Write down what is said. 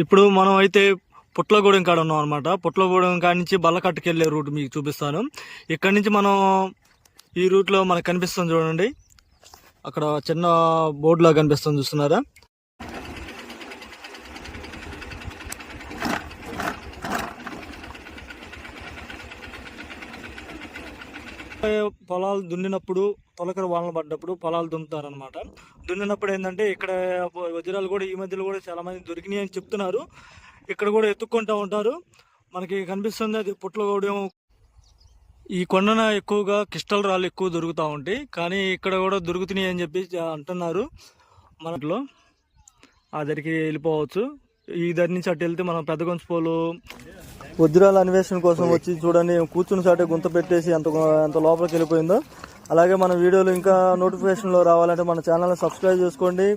ఇప్పుడు మనం అయితే పుట్లగూడెం కాడ ఉన్నాం అనమాట. పుట్లగూడెం కాడ నుంచి బల్లకట్టుకు వెళ్ళే రూట్ మీకు చూపిస్తాను. ఇక్కడ నుంచి మనం ఈ రూట్లో మనకు కనిపిస్తుంది చూడండి, అక్కడ చిన్న బోర్డు లాగా కనిపిస్తుంది, చూస్తున్నారా? పొలాలు దున్నినప్పుడు తొలకర వానలు పడ్డప్పుడు పొలాలు దున్నుతారనమాట. దున్నినప్పుడు ఏంటంటే ఇక్కడ వజ్రాలు కూడా ఈ మధ్యలో కూడా చాలా మంది దొరికినాయి అని చెప్తున్నారు. ఇక్కడ కూడా ఎత్తుక్కుంటూ ఉంటారు. మనకి కనిపిస్తుంది అది పుట్లగూడెం. ఈ కొండన ఎక్కువగా క్రిస్టల్ రాళ్ళు ఎక్కువ దొరుకుతూ ఉంటాయి, కానీ ఇక్కడ కూడా దొరుకుతున్నాయి అని చెప్పి అంటున్నారు. మనలో ఆ దగ్గరికి వెళ్ళిపోవచ్చు. ఈ దగ్గర నుంచి అటు వెళ్తే మనం పెద్దగొంచుపోలు వజ్రాల అన్వేషణ కోసం వచ్చి చూడండి, కూర్చుని చాటే గుంత పెట్టేసి ఎంత లోపలికి వెళ్ళిపోయిందో. అలాగే మన వీడియోలు ఇంకా నోటిఫికేషన్లో రావాలంటే మన ఛానల్ని సబ్స్క్రైబ్ చేసుకోండి.